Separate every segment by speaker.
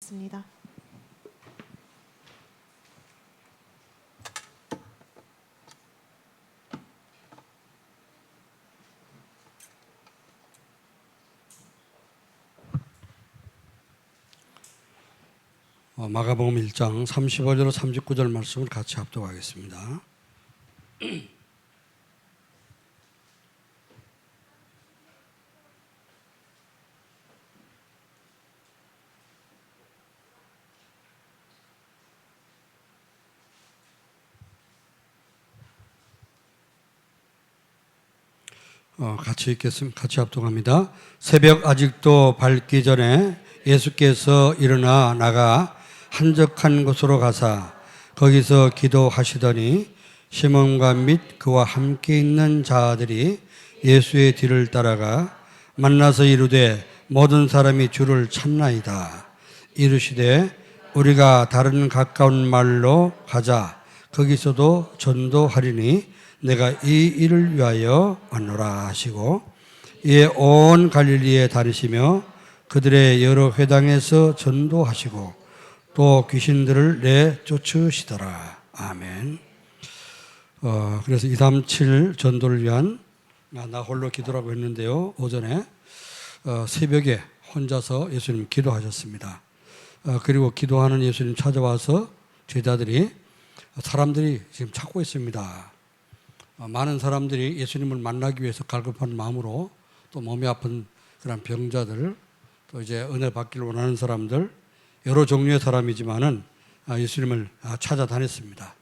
Speaker 1: 기도하겠습니다.
Speaker 2: 마가복음 1장 35절 39절 말씀을 같이 합독하겠습니다. 같이 읽겠습니다. 같이 합독합니다. 새벽 아직도 밝기 전에 예수께서 일어나 나가 한적한 곳으로 가사 거기서 기도하시더니 시몬과 및 그와 함께 있는 자들이 예수의 뒤를 따라가 만나서 이르되 모든 사람이 주를 찾나이다. 이르시되 우리가 다른 가까운 마을로 가자. 거기서도 전도하리니 내가 이 일을 위하여 왔노라 하시고 이에 온 갈릴리에 다니시며 그들의 여러 회당에서 전도하시고 또 귀신들을 내쫓으시더라. 아멘. 그래서 237 전도를 위한 나 홀로 기도라고 했는데요. 오전에 새벽에 혼자서 예수님 기도하셨습니다. 그리고 기도하는 예수님 찾아와서 제자들이 사람들이 지금 찾고 있습니다. 많은 사람들이 예수님을 만나기 위해서 갈급한 마음으로 또 몸이 아픈 그런 병자들 또 이제 은혜 받기를 원하는 사람들 여러 종류의 사람이지만은 예수님을 찾아다녔습니다.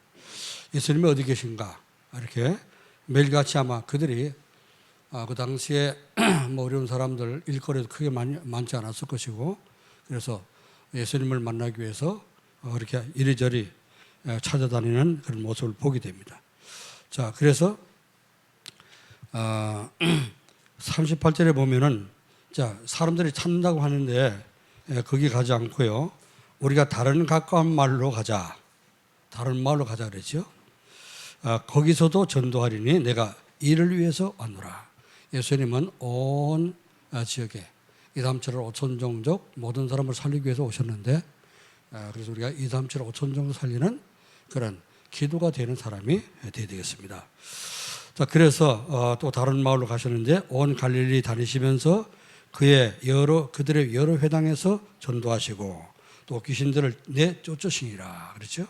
Speaker 2: 예수님이 어디 계신가 이렇게 매일같이 아마 그들이 그 당시에 뭐 어려운 사람들 일거리도 크게 많지 않았을 것이고 그래서 예수님을 만나기 위해서 이렇게 이리저리 찾아다니는 그런 모습을 보게 됩니다. 자, 그래서 38절에 보면은 자, 사람들이 찾는다고 하는데 거기 가지 않고요. 우리가 다른 가까운 마을로 가자. 다른 마을로 가자 그랬죠. 거기서도 전도하리니 내가 이를 위해서 왔노라. 예수님은 온 지역에 237을 5천 종족 모든 사람을 살리기 위해서 오셨는데 그래서 우리가 237을 5천 종족 살리는 그런 기도가 되는 사람이 되어야 되겠습니다. 자, 그래서 또 다른 마을로 가셨는데 온 갈릴리 다니시면서 그들의 여러 회당에서 전도하시고 또 귀신들을 내쫓으시니라 그렇죠?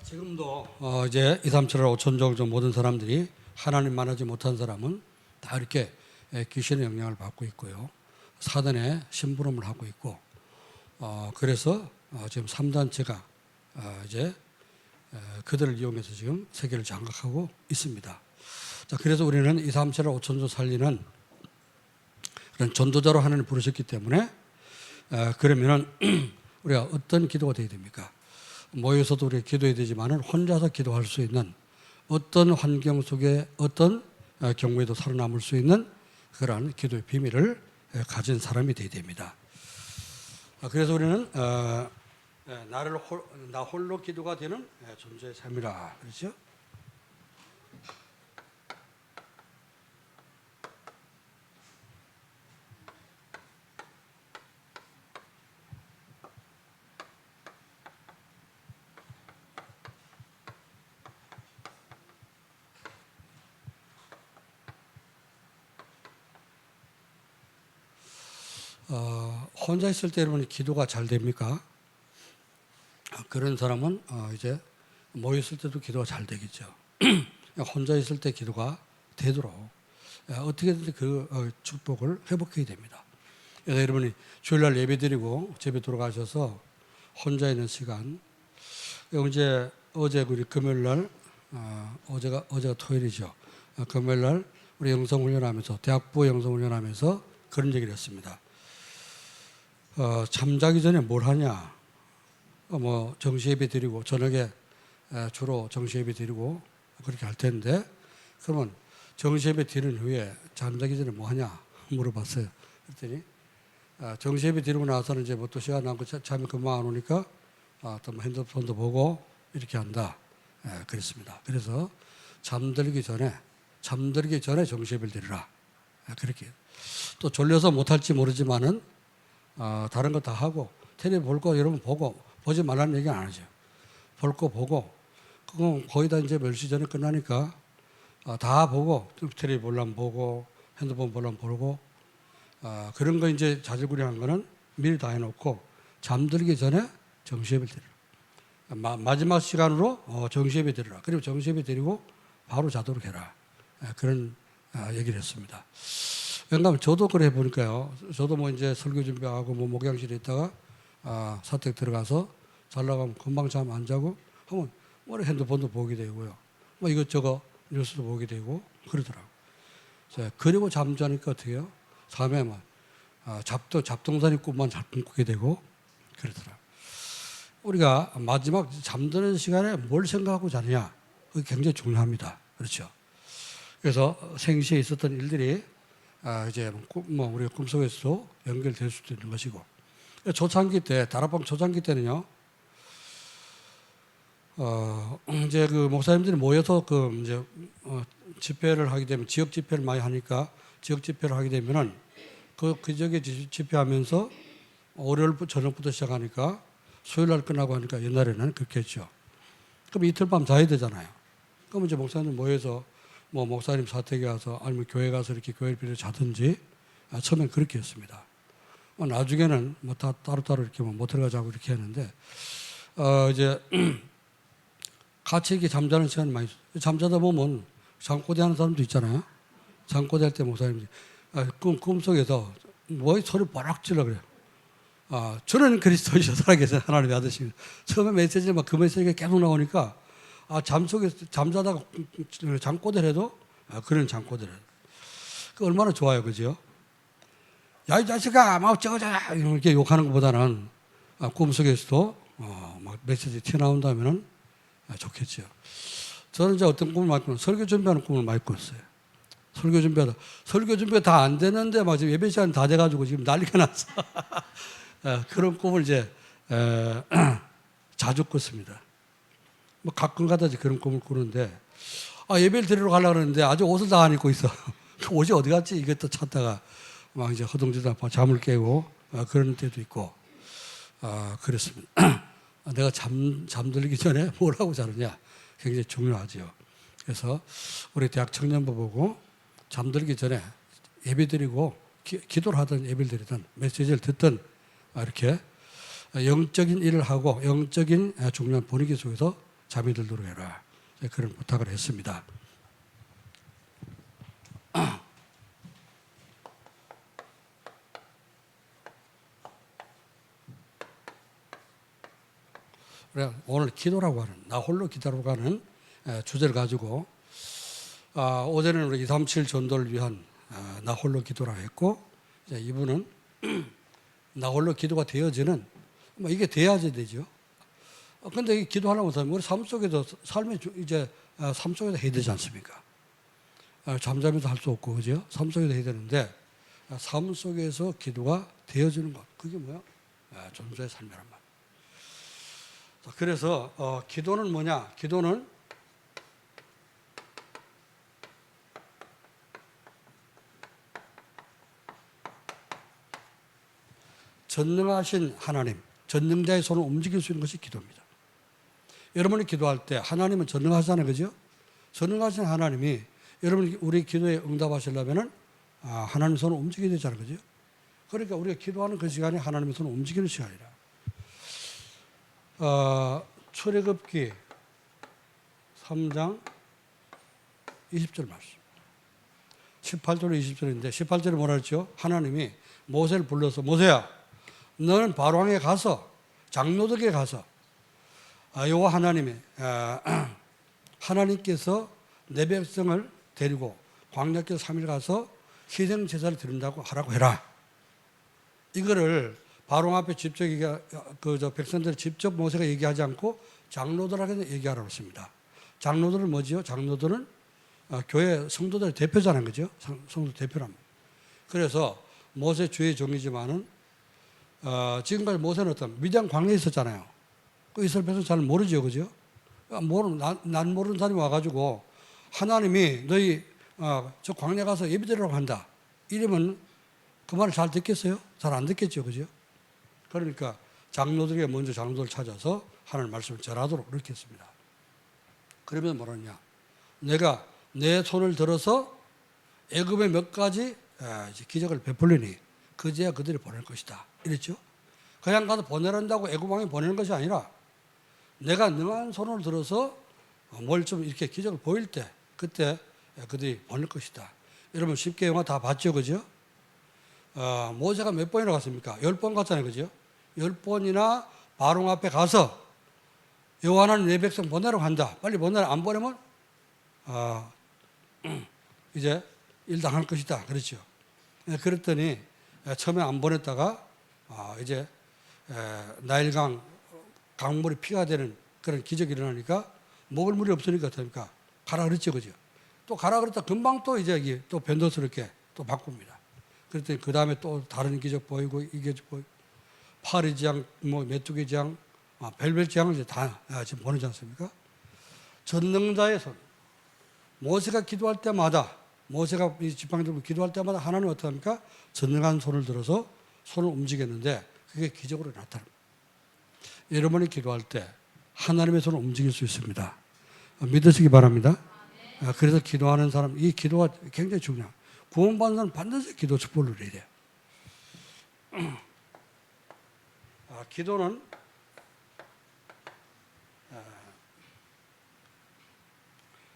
Speaker 2: 지금도 이제 237을 5천 종족 모든 사람들이 하나님 만나지 못한 사람은 다 이렇게 귀신의 영향을 받고 있고요. 사단의 심부름을 하고 있고 그래서 지금 3단체가 이제 그들을 이용해서 지금 세계를 장악하고 있습니다. 자, 그래서 우리는 237을 5천조 살리는 그런 전도자로 하나님 부르셨기 때문에 그러면은 우리가 어떤 기도가 되어야 됩니까? 모여서도 우리가 기도해야 되지만은 혼자서 기도할 수 있는 어떤 환경 속에 어떤 경우에도 살아남을 수 있는 그러한 기도의 비밀을 가진 사람이 되어야 됩니다. 그래서 우리는 나 홀로 기도가 되는 존재의 삶이라 그렇죠? 혼자 있을 때 여러분 기도가 잘 됩니까? 그런 사람은 이제 모였을 때도 기도가 잘 되겠죠. 혼자 있을 때 기도가 되도록 어떻게든 그 축복을 회복해야 됩니다. 그래서 여러분이 주일날 예배드리고 집에 돌아가셔서 혼자 있는 시간 어제 우리 금요일날 어제가 토요일이죠. 금요일날 우리 영성훈련하면서 대학부 영성훈련하면서 그런 얘기를 했습니다. 잠자기 전에 뭘 하냐? 뭐 정시예배 드리고 저녁에 주로 정시예배 드리고 그렇게 할 텐데 그러면 정시예배 드린 후에 잠자기 전에 뭐 하냐 물어봤어요. 그랬더니 정시예배 드리고 나서는 이제 뭐 또 시간 남고 잠이 금방 안 오니까 또 뭐 핸드폰도 보고 이렇게 한다. 그랬습니다. 그래서 잠들기 전에 정시예배를 드리라. 그렇게 또 졸려서 못할지 모르지만은 다른 거 다 하고 텔레비 볼 거 여러분 보고 보지 말라는 얘기 안 하죠. 볼 거 보고 그거 거의 다 이제 몇 시 전에 끝나니까 다 보고 텔레비 보려면 보고 핸드폰 보려면 보고 그런 거 이제 자질구레한 거는 미리 다 해놓고 잠들기 전에 정시예배 드리라. 마지막 시간으로 정시예배 드리라. 그리고 정시예배 드리고 바로 자도록 해라. 그런 얘기를 했습니다. 왜냐하면 저도 그래 보니까요. 저도 뭐 이제 설교 준비하고 뭐 목양실에 있다가 사택 들어가서 잘 나가면 금방 잠 안 자고 하면 뭐 핸드폰도 보게 되고요. 뭐 이것저것 뉴스도 보게 되고 그러더라고요. 그리고 잠자니까 어떻게 해요? 밤에만 잡동사니 꿈만 잘 꾸게 되고 그러더라고요. 우리가 마지막 잠드는 시간에 뭘 생각하고 자느냐 그게 굉장히 중요합니다. 그렇죠? 그래서 생시에 있었던 일들이 이제 뭐 우리 꿈속에서도 연결될 수도 있는 것이고 초창기 때 다락방 초창기 때는요 이제 그 목사님들이 모여서 그 이제 집회를 하게 되면 지역 집회를 많이 하니까 지역 집회를 하게 되면은 그 지역에 집회하면서 월요일 저녁부터 시작하니까 수요일 날 끝나고 하니까 옛날에는 그렇게 했죠. 그럼 이틀 밤 자야 되잖아요. 그럼 이제 목사님 모여서 뭐 목사님 사택에 가서 아니면 교회 가서 이렇게 교회를 빌려 자든지 처음엔 그렇게 했습니다. 나중에는 뭐 다 따로따로 이렇게 뭐 모텔 가자고 이렇게 했는데 이제 같이 이렇게 잠자는 시간이 많이 있어요. 잠자다 보면 잠꼬대 하는 사람도 있잖아요. 잠꼬대 할 때 목사님이 꿈속에서 뭐 소리 바락 질러 그래요. 저는 그리스도이셔 살아계신 하나님의 아들입니다. 처음에 메시지를 막 그 메시지가 계속 나오니까 잠속에서 잠자다가 잠꼬대를 해도 그런 잠꼬대를 해요. 그 얼마나 좋아요, 그죠? 야, 이 자식아, 막 어쩌고저쩌고 이렇게 욕하는 것보다는 꿈속에서도 막 메시지 튀어나온다면은 좋겠죠. 저는 이제 어떤 꿈을 많이 꿨어요. 설교 준비하는 꿈을 많이 꿨어요. 설교 준비가 다 안 되는데 막 지금 예배 시간 다 돼가지고 지금 난리가 났어. 그런 꿈을 이제 자주 꿨습니다. 뭐 가끔가다 그런 꿈을 꾸는데 예배를 드리러 가려고 그러는데 아직 옷을 다 안 입고 있어. 그 옷이 어디 갔지? 이것도 찾다가 막 이제 허둥지둥 잠을 깨고 그런 때도 있고 그렇습니다. 내가 잠들기 전에 뭘 하고 자느냐 굉장히 중요하죠. 그래서 우리 대학 청년부 보고 잠들기 전에 예배 드리고 기도를 하든 예배를 드리든 메시지를 듣든 이렇게 영적인 일을 하고 영적인 중요한 분위기 속에서 잠이 들도록 해라. 그런 부탁을 했습니다. 오늘 기도라고 하는 나 홀로 기도라고 하는 주제를 가지고 오전에는 우리 237 전도를 위한 나 홀로 기도라고 했고 이분은 나 홀로 기도가 되어지는 뭐 이게 돼야지 되죠. 근데 이 기도하려고 하면 우리 삶 속에도 삶의 이제 삶 속에도 해야 되지 않습니까? 잠자면서 할 수 없고 그죠? 삶 속에도 해야 되는데 삶 속에서 기도가 되어지는 것 그게 뭐야? 전도의 삶이란 말. 그래서 기도는 뭐냐? 기도는 전능하신 하나님, 전능자의 손을 움직일 수 있는 것이 기도입니다. 여러분이 기도할 때 하나님은 전능하시잖아요, 그죠? 전능하신 하나님이 여러분 우리 기도에 응답하시려면은 하나님 손을 움직여야 되잖아요, 그죠? 그러니까 우리가 기도하는 그 시간이 하나님의 손을 움직이는 시간이라. 출애굽기 3장 20절 말씀. 18절 20절인데 18절에 뭐라 했죠? 하나님이 모세를 불러서 모세야 너는 바로왕에 가서 장로들에게 가서 여호와 하나님이 하나님께서 내 백성을 데리고 광야길 3일 가서 희생 제사를 드린다고 하라고 해라. 이거를 바로 앞에 직접 백성들 직접 모세가 얘기하지 않고 장로들에게 얘기하라고 했습니다. 장로들은 뭐지요? 장로들은 교회 성도들의 대표잖아요, 그죠? 성도 대표랍니다. 그래서 모세 주의 종이지만은 지금까지 모세는 어떤 미디안 광야에 있었잖아요. 그 이스라엘 백성 잘 모르죠, 그죠? 난 모르는 사람이 와가지고 하나님이 너희 저 광야 가서 예배드리라고 한다. 이러면 그 말을 잘 듣겠어요? 잘 안 듣겠죠, 그죠? 그러니까 장로들에게 먼저 장로들 찾아서 하나님 말씀을 전하도록 그렇게 했습니다. 그러면 뭐라냐? 내가 내 손을 들어서 애굽에 몇 가지 기적을 베풀리니 그제야 그들이 보낼 것이다. 이랬죠. 그냥 가서 보내란다고 애굽 왕이 보내는 것이 아니라 내가 능한 손을 들어서 뭘 좀 이렇게 기적을 보일 때 그때 그들이 보낼 것이다. 여러분 쉽게 영화 다 봤죠, 그죠? 모세가 몇 번이나 갔습니까? 10번 갔잖아요, 그죠? 10번이나 바로 앞에 가서 여호와 하나님 내 백성 보내라고 한다. 빨리 보내라. 안 보내면 이제 일 당할 것이다. 그렇죠. 그랬더니 처음에 안 보냈다가 이제 나일강 강물이 피가 되는 그런 기적이 일어나니까 먹을 물이 없으니까 어떡합니까? 가라 그랬죠, 그죠? 또 가라 그랬다 금방 또 이제 이게 또 변덕스럽게 또 바꿉니다. 그랬더니 그 다음에 또 다른 기적 보이고 이게 보이고 파리지향, 뭐 메뚜기지향, 벨벳지향을 이제 다 지금 보내지 않습니까? 전능자의 손. 모세가 기도할 때마다 모세가 이 지팡이 들고 기도할 때마다 하나님은 어떻게 합니까? 전능한 손을 들어서 손을 움직였는데 그게 기적으로 나타납니다. 여러분이 기도할 때 하나님의 손을 움직일 수 있습니다. 믿으시기 바랍니다. 그래서 기도하는 사람, 이 기도가 굉장히 중요해요. 구원받는 사람은 반드시 기도 축복을 누려야 돼요. 기도는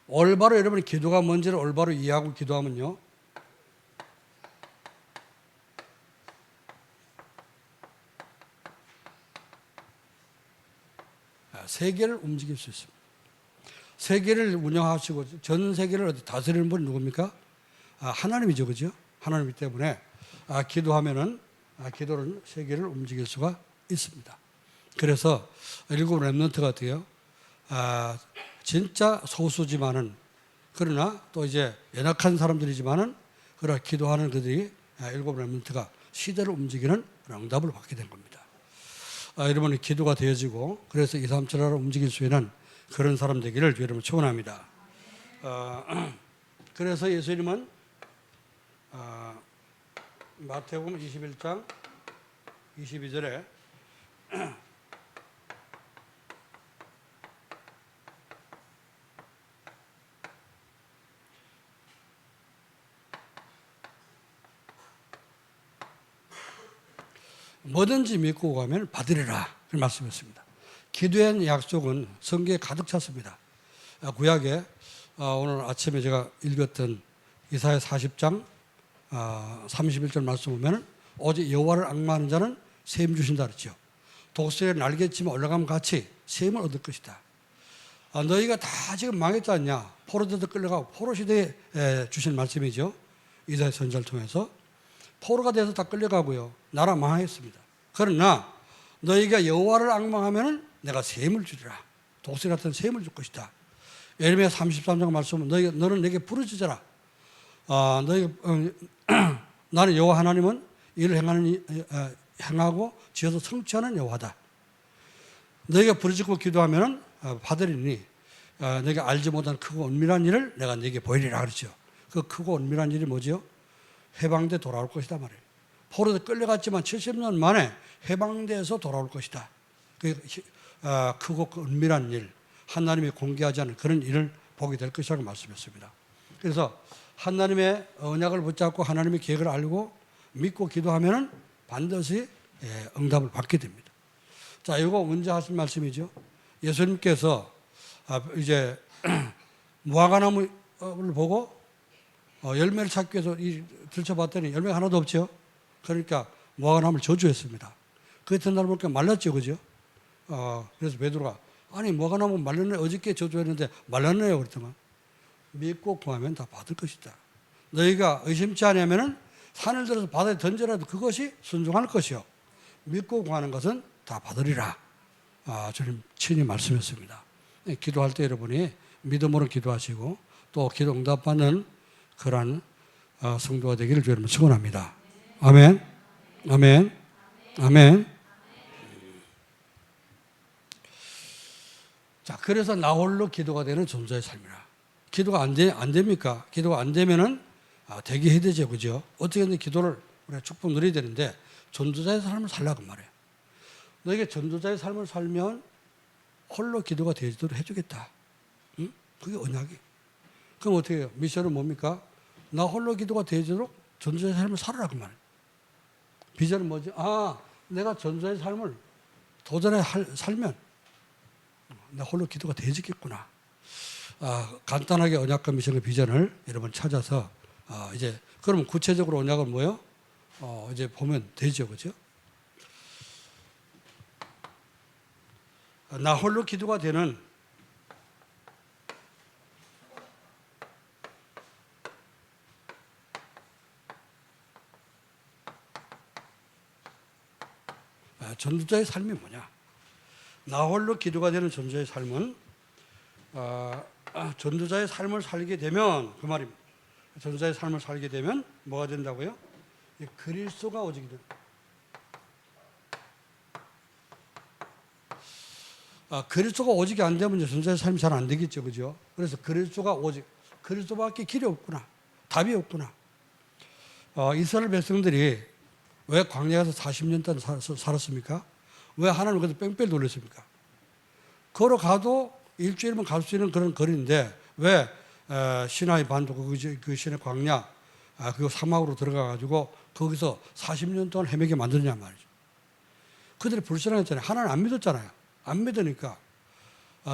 Speaker 2: 올바로 여러분이 기도가 뭔지를 올바로 이해하고 기도하면요. 세계를 움직일 수 있습니다. 세계를 운영하시고 전 세계를 다스리는 분이 누굽니까? 하나님이죠, 그죠? 하나님이기 때문에 기도하면은 기도는 세계를 움직일 수가 있습니다. 그래서 일곱 렘넌트 같아요. 진짜 소수지만은 그러나 또 이제 연약한 사람들이지만은 그러나 기도하는 그들이 일곱 렘넌트가 시대를 움직이는 응답을 받게 된 겁니다. 여러분의 기도가 되어지고 그래서 2, 3, 7하로 움직일 수 있는 그런 사람 되기를 여러분 축원합니다. 그래서 예수님은 마태복음 21장 22절에 뭐든지 믿고 가면 받으리라 그 말씀했습니다. 기도의 약속은 성경에 가득 찼습니다. 구약에 오늘 아침에 제가 읽었던 이사야 40장 31절 말씀 보면 오직 여호와를 앙망하는 자는 셈 주신다 그랬죠. 독수리에 날개치면 올라가면 같이 셈을 얻을 것이다. 너희가 다 지금 망했지 않냐. 포로들도 끌려가고 포로 시대에 주신 말씀이죠. 이사야 선지자를 통해서 포로가 돼서 다 끌려가고요. 나라 망했습니다. 그러나 너희가 여호와를 앙망하면 내가 셈을 주리라. 독수리 같은 셈을 줄 것이다. 예레미야 33장 말씀은 너는 내게 부르짖어라. 나는 여호와 하나님은 이를 행하고 지어서 성취하는 여호와다. 너희가 부르짖고 기도하면 받으리니 너희가 알지 못한 크고 은밀한 일을 내가 너희에게 보이리라 그러죠. 그 크고 은밀한 일이 뭐죠? 해방돼 돌아올 것이다 말이에요. 포로도 끌려갔지만 70년 만에 해방돼서 돌아올 것이다. 크고 은밀한 일, 하나님이 공개하지 않은 그런 일을 보게 될 것이라고 말씀했습니다. 그래서 하나님의 언약을 붙잡고 하나님의 계획을 알고 믿고 기도하면 반드시 응답을 받게 됩니다. 자, 이거 언제 하신 말씀이죠? 예수님께서 이제 무화과나무를 보고 열매를 찾기 위해서 들춰봤더니 열매가 하나도 없죠. 그러니까 무화과나무를 저주했습니다. 그 이튿날 보니까 말랐죠, 그죠? 그래서 베드로가 아니 무화과나무 말랐네, 어저께 저주했는데 말랐네요 그랬더만 믿고 구하면 다 받을 것이다. 너희가 의심치 않으면은 산을 들어서 바다에 던져라도 그것이 순종할 것이요 믿고 구하는 것은 다 받으리라. 주님 친히 말씀했습니다. 기도할 때 여러분이 믿음으로 기도하시고 또 기도 응답받는 그러한 성도가 되기를 주님 축원합니다. 아멘, 아멘, 아멘. 자, 그래서 나 홀로 기도가 되는 존재의 삶이라. 기도가 안 됩니까? 기도가 안 되면은 되게 해야 되죠, 그죠? 어떻게든 기도를 우리가 축복 누려야 되는데 존재자의 삶을 살라고 말해요. 너에게 전도자의 삶을 살면 홀로 기도가 되도록 해주겠다. 응? 그게 언약이. 그럼 어떻게 해요? 미션은 뭡니까? 나 홀로 기도가 되도록 전도자의 삶을 살아라 그 말이에요. 비전은 뭐지? 내가 전도자의 삶을 도전해 살면 나 홀로 기도가 되지겠구나. 간단하게 언약과 미션의 비전을 여러분 찾아서 이제 그러면 구체적으로 언약은 뭐예요? 이제 보면 되죠, 그죠? 나 홀로 기도가 되는 전도자의 삶이 뭐냐? 나 홀로 기도가 되는 전도자의 삶은 전도자의 삶을 살게 되면 그 말입니다. 전도자의 삶을 살게 되면 뭐가 된다고요? 그리스도가 오직이 된다. 그리스도가 오직이 안 되면 전도자의 삶이 잘 안 되겠죠, 그죠? 그래서 그리스도가 오직, 그리스도밖에 길이 없구나, 답이 없구나. 이스라엘 백성들이 왜 광야에서 40년 동안 살았습니까? 왜 하나님 그래서 뺑뺑 돌렸습니까? 걸어가도 일주일만 갈 수 있는 그런 거리인데 왜 시나이 반도 그 시내 광야 그 사막으로 들어가가지고 거기서 40년 동안 헤매게 만드냐 말이죠. 그들이 불신앙했잖아요. 하나님 안 믿었잖아요. 안 믿으니까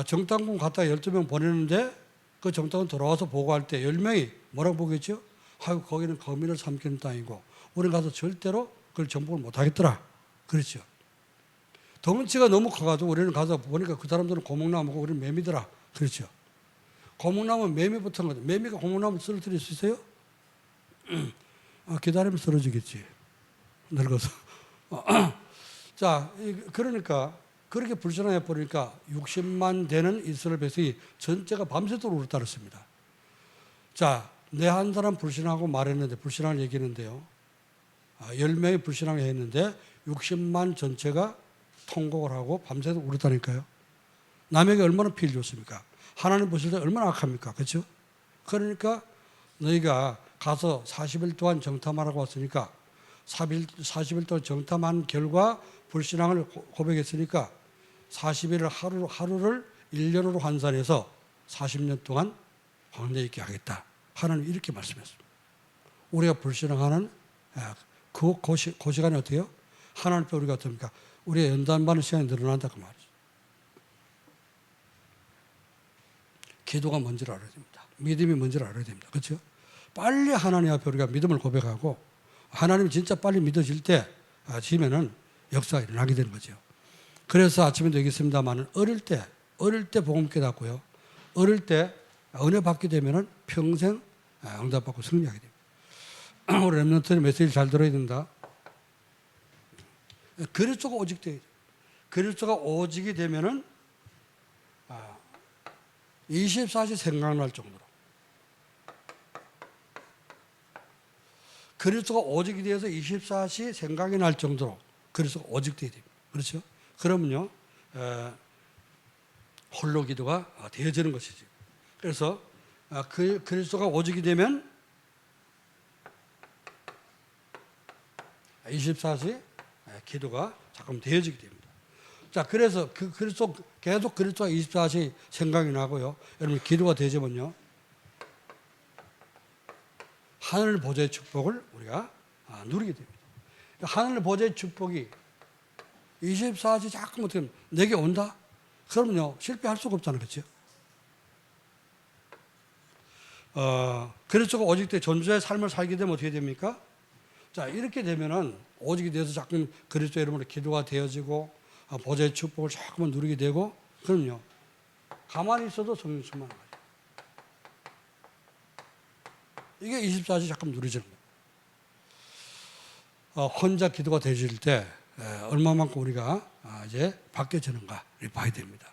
Speaker 2: 정탐꾼 갔다가 12명 보내는데 그 정탐꾼 돌아와서 보고할 때 10명이 뭐라고 보겠죠? 거기는 거민을 삼키는 땅이고 우리는 가서 절대로 그걸 정복을 못하겠더라. 그렇죠. 덩치가 너무 커가지고 우리는 가서 보니까 그 사람들은 고목나무고 우리는 매미더라. 그렇죠. 고목나무는 매미 붙은 거죠. 매미가 고목나무 쓰러뜨릴 수 있어요? 기다리면 쓰러지겠지. 늙어서. 자, 그러니까 그렇게 불신앙해 버리니까 60만 되는 이스라엘 백성이 전체가 밤새도록 울었다랬습니다. 자, 내 한 사람 불신하고 말했는데 불신앙을 얘기했는데요. 10명이 불신앙을 했는데 60만 전체가 통곡을 하고 밤새도록 울었다니까요. 남에게 얼마나 피해를 줬습니까? 하나님 보실 때 얼마나 악합니까? 그렇죠? 그러니까 너희가 가서 40일 동안 정탐하라고 왔으니까 40일 동안 정탐한 결과 불신앙을 고백했으니까 40일을 하루를 1년으로 환산해서 40년 동안 광야에 있게 하겠다. 하나님 이렇게 말씀했습니다. 우리가 불신앙하는 그 시간이 어떻게 해요? 하나님 앞에 우리가 어떻습니까? 우리가 연단받는 시간이 늘어난다 그 말이죠. 기도가 뭔지를 알아야 됩니다. 믿음이 뭔지를 알아야 됩니다. 그렇죠? 빨리 하나님 앞에 우리가 믿음을 고백하고 하나님이 진짜 빨리 믿어질 때 지면은 역사가 일어나게 되는 거죠. 그래서 아침에도 얘기했습니다만 어릴 때 복음 깨닫고요. 어릴 때 은혜 받게 되면은 평생 응답받고 승리하게 됩니다. 우리 렘넌트는 메시지를 잘 들어야 된다. 그리스도가 오직돼야 돼요. 그리스도가 오직이 되면은 24시 생각날 정도로 그리스도가 오직이 되어서 24시 생각이 날 정도로 그리스도가 오직돼야 됩니다. 그렇죠? 그러면요 홀로 기도가 되어지는 것이죠. 그래서 그리스도가 오직이 되면 24시 기도가 자꾸 되어지게 됩니다. 자, 그래서 계속 그리스도가 24시 생각이 나고요. 여러분, 기도가 되지면요. 하늘 보좌의 축복을 우리가 누리게 됩니다. 하늘 보좌의 축복이 24시 자꾸 어떻게 내게 온다? 그러면요, 실패할 수가 없잖아요. 그렇죠? 그리스도가 오직 때 전주의 삶을 살게 되면 어떻게 됩니까? 자, 이렇게 되면은 오직이 되어서 자꾸 그리스도 이름으로 기도가 되어지고 보좌의 축복을 자꾸만 누리게 되고 그럼요. 가만히 있어도 성령 충만한 거죠. 이게 24시 자꾸 누리지는 거예요. 혼자 기도가 되어질 때 얼마만큼 우리가 이제 바뀌어지는가를 봐야 됩니다.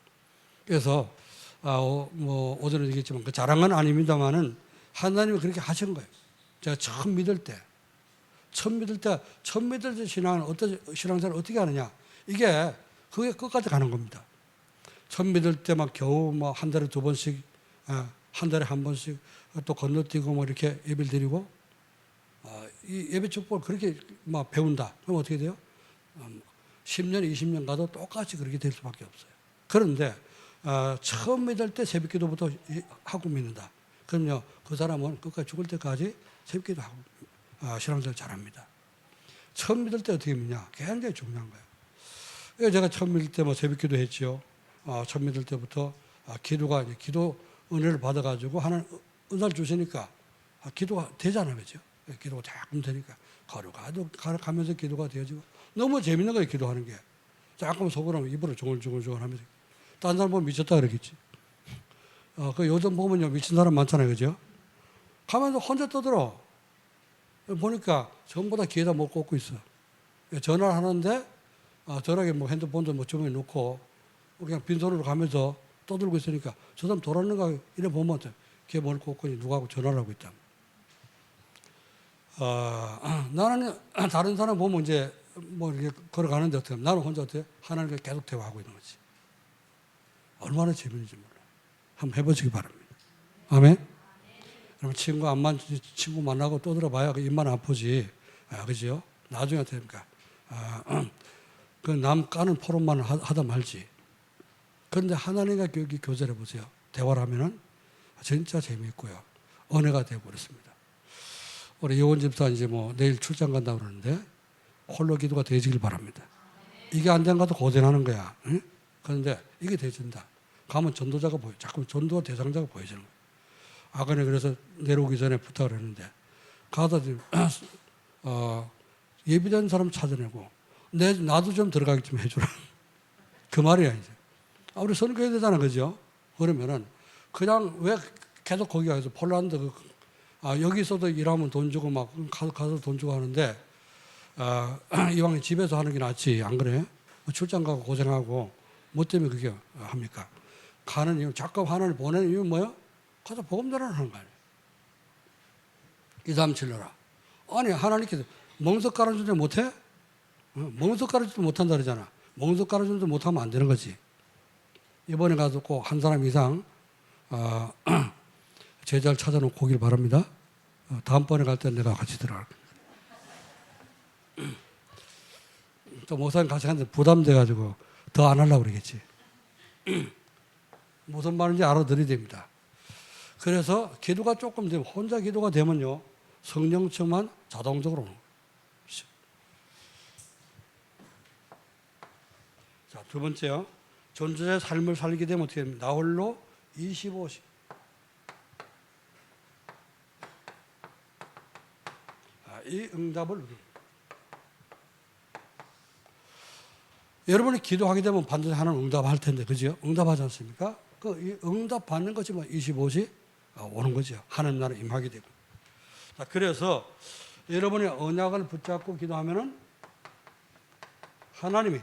Speaker 2: 그래서 오전에 얘기했지만 그 자랑은 아닙니다만은 하나님이 그렇게 하신 거예요. 제가 처음 믿을 때 신앙은 신앙생활을 어떻게 하느냐? 그게 끝까지 가는 겁니다. 처음 믿을 때 막 겨우 한 달에 2번씩, 한 달에 1번씩 또 건너뛰고 이렇게 예배를 드리고, 이 예배 축복을 그렇게 배운다. 그럼 어떻게 돼요? 10년, 20년 가도 똑같이 그렇게 될 수밖에 없어요. 그런데 처음 믿을 때 새벽기도부터 하고 믿는다. 그럼요, 그 사람은 끝까지 죽을 때까지 새벽기도 하고 신앙생활 잘합니다. 처음 믿을 때 어떻게 믿냐? 굉장히 중요한 거예요. 제가 처음 믿을 때 뭐 새벽기도 했지요. 처음 믿을 때부터 기도가 기도 은혜를 받아가지고 하나님 은사를 주시니까 기도가 되잖아요, 그죠? 기도가 조금 되니까 가면서 기도가 되어지고 너무 재밌는 거예요, 기도하는 게. 조금 속으로 입으로 중얼중얼 하면서 딴 사람 보면 미쳤다 그러겠지. 그 요즘 보면요 미친 사람 많잖아요, 그죠? 가면서 혼자 떠들어. 보니까 전부 다 귀에다 못 꽂고 있어. 전화를 하는데 전화기 뭐 핸드폰도 뭐 주머니에 놓고 그냥 빈손으로 가면서 떠들고 있으니까 저 사람 돌았는가 이래 보면 귀에 뭘 꽂고 누구하고 전화를 하고 있다. 나는 다른 사람 보면 이제 뭐 이렇게 걸어가는데 어떻게 하면 나는 혼자 어떻게 하나님과 계속 대화하고 있는 거지. 얼마나 재밌는지 몰라요. 한번 해보시기 바랍니다. 아멘. 그럼 친구 만나고 떠들어봐야 그 입만 아프지. 그죠? 나중에 되니까 그 남 까는 포럼만 하다 말지. 그런데 하나님과 교제를 해보세요. 대화를 하면은 진짜 재미있고요. 은혜가 되고 그렇습니다. 우리 요원 집사 이제 뭐 내일 출장 간다고 그러는데 홀로 기도가 되어지길 바랍니다. 이게 안 된가도 고생하는 거야. 응? 그런데 이게 되어진다. 가면 전도자가 자꾸 전도 대상자가 보여지는 거예요. 아까는 그래서 내려오기 전에 부탁을 했는데 가다 예비된 사람 찾아내고 나도 좀 들어가게 좀 해주라. 그 말이야 이제. 우리 선교해야 되잖아, 그죠? 그러면은 그냥 왜 계속 거기 가서 폴란드 여기서도 일하면 돈 주고 막 가서 돈 주고 하는데 이왕에 집에서 하는 게 낫지, 안 그래? 출장 가고 고생하고 뭐 때문에 그게 합니까? 가는 이유, 자꾸 하나님 보내는 이유는 뭐야? 가서 복음 전하는 거 아니에요. 2, 3, 7로라. 아니 하나님께서 멍석 깔아주는데 못해? 멍석 깔아주지도 못한다 그러잖아. 멍석 깔아주는데 못하면 안 되는 거지. 이번에 가서 꼭 한 사람 이상 제자를 찾아놓고 오길 바랍니다. 다음번에 갈 때 내가 같이 들어갈 겁니다. 또 목사님 같이 가는데 부담돼가지고 더 안 하려고 그러겠지. 무슨 말인지 알아들어야 됩니다. 그래서 기도가 조금 되면, 혼자 기도가 되면요, 성령청만 자동적으로 오는 거예요. 자, 두 번째요. 존재의 삶을 살게 되면 어떻게 됩니까? 나 홀로 25시. 이 응답을 누립니다. 여러분이 기도하게 되면 반드시 하나님 응답할 텐데, 그죠? 응답하지 않습니까? 이 응답 받는 것이 뭐 25시 오는 거죠. 하나님 나라 임하게 되고. 자, 그래서 여러분이 언약을 붙잡고 기도하면은 하나님이,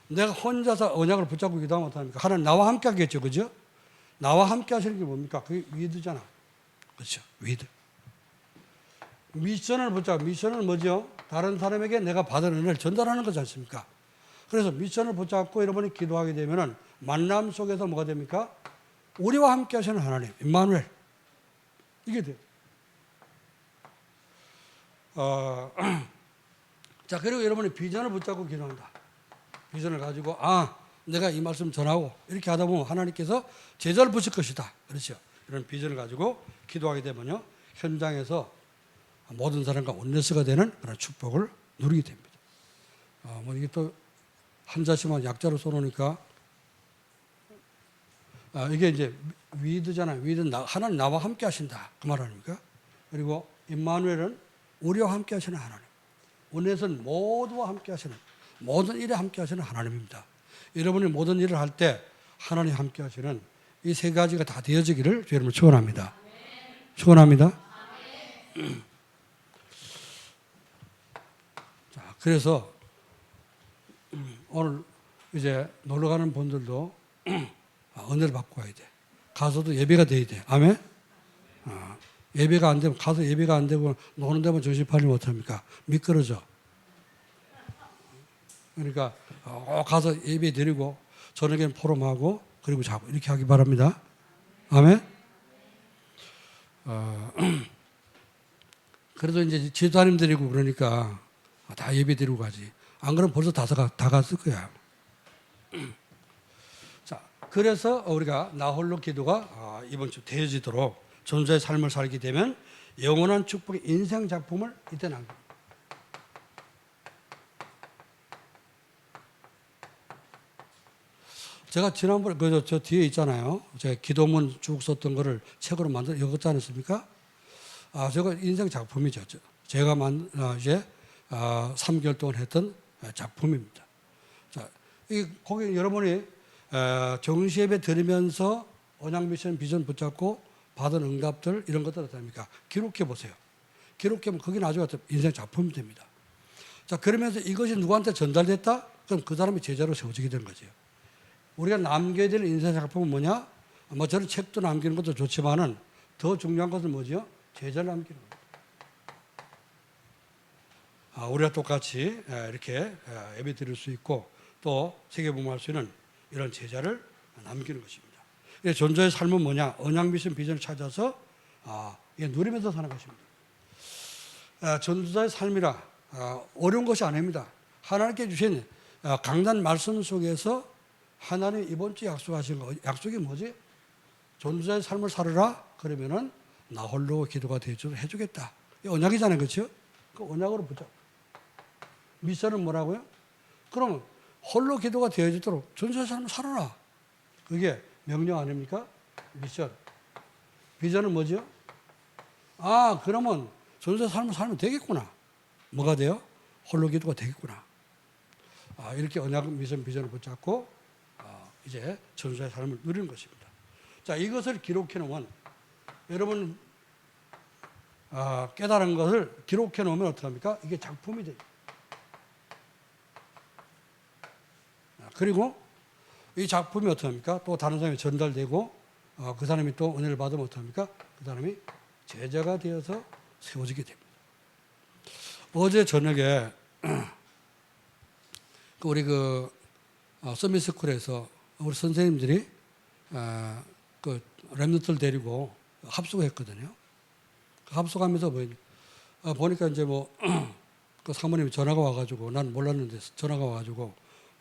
Speaker 2: 내가 혼자서 언약을 붙잡고 기도하면 어떡합니까? 하나님 나와 함께 하겠죠, 그죠? 나와 함께 하시는 게 뭡니까? 그게 위드잖아. 그렇죠? 위드. 미션을 붙잡고, 미션은 뭐죠? 다른 사람에게 내가 받은 은혜를 전달하는 거지 않습니까? 그래서 미션을 붙잡고 여러분이 기도하게 되면은 만남 속에서 뭐가 됩니까? 우리와 함께 하시는 하나님, 임마누엘. 이게 돼요. 자, 그리고 여러분이 비전을 붙잡고 기도한다. 비전을 가지고, 내가 이 말씀 전하고, 이렇게 하다 보면 하나님께서 제자를 부실 것이다. 그렇죠. 이런 비전을 가지고 기도하게 되면요, 현장에서 모든 사람과 원네스가 되는 그런 축복을 누리게 됩니다. 뭐 이게 또 한자씩만 약자로 써놓으니까, 이게 이제 위드잖아요. 위드, 하나님 나와 함께 하신다. 그 말 아닙니까? 그리고 임마누엘은 우리와 함께 하시는 하나님. 원넷은 모두와 함께 하시는, 모든 일에 함께 하시는 하나님입니다. 여러분이 모든 일을 할 때 하나님 함께 하시는 이 세 가지가 다 되어지기를 여러분 축원합니다. 축원합니다. 자, 그래서 오늘 이제 놀러 가는 분들도 은혜를 받고 가야 돼. 가서도 예배가 돼야 돼. 아멘? 예배가 안 되면, 가서 예배가 안 되고 노는 데만 정신 팔지 못합니까? 미끄러져. 그러니까 가서 예배 드리고 저녁에는 포럼하고 그리고 자고 이렇게 하기 바랍니다. 아멘? 그래도 이제 지도자님들이고 그러니까 다 예배 드리고 가지. 안 그러면 벌써 다 갔을 거야. 자, 그래서 우리가 나 홀로 기도가 이번 주 되어지도록 전도자의 삶을 살게 되면 영원한 축복의 인생 작품을 이때 남깁니다. 제가 지난번에 저 뒤에 있잖아요. 제가 기도문 쭉 썼던 거를 책으로 만들어 읽었지 않았습니까? 저거 인생 작품이죠. 제가 이제 3개월 동안 했던 작품입니다. 자, 거기 여러분이 정시예배 드리면서 언약 미션 비전 붙잡고 받은 응답들 이런 것들 어떻습니까? 기록해 보세요. 기록하면 그게 나중에 인생 작품이 됩니다. 자, 그러면서 이것이 누구한테 전달됐다? 그럼 그 사람이 제자로 세워지게 되는 거죠. 우리가 남겨야 되는 인생 작품은 뭐냐? 뭐 저런 책도 남기는 것도 좋지만은 더 중요한 것은 뭐죠? 제자를 남기는 거예요. 우리가 똑같이 이렇게 예배 드릴 수 있고 또 세계복음할 수 있는 이런 제자를 남기는 것입니다. 전도자의 삶은 뭐냐? 언약 미션 비전을 찾아서 이게 누리면서 사는 것입니다. 전도자의 삶이라 어려운 것이 아닙니다. 하나님께 주신 강단 말씀 속에서 하나님 이번 주 약속하신 거, 약속이 뭐지? 전도자의 삶을 살으라. 그러면은 나 홀로 기도가 되도록 해주겠다. 이 언약이잖아요, 그렇죠? 그 언약으로 붙잡. 미션은 뭐라고요? 그럼 홀로 기도가 되어지도록 전도자의 삶을 살아라. 그게 명령 아닙니까? 미션. 비전은 뭐죠? 그러면 전도자의 삶을 살면 되겠구나. 뭐가 돼요? 홀로 기도가 되겠구나. 이렇게 언약 미션 비전을 붙잡고 이제 전도자의 삶을 누리는 것입니다. 자, 이것을 기록해 놓으면 여러분 깨달은 것을 기록해 놓으면 어떻게 합니까? 이게 작품이 돼요. 그리고 이 작품이 어떻게 합니까? 또 다른 사람이 전달되고 그 사람이 또 은혜를 받으면 어떻게 합니까? 그 사람이 제자가 되어서 세워지게 됩니다. 어제 저녁에 우리 서밋스쿨에서 우리 선생님들이 그 랩런트를 데리고 합숙했거든요. 합숙하면서 보니까 이제 그 사모님이 전화가 와가지고 난 몰랐는데 전화가 와가지고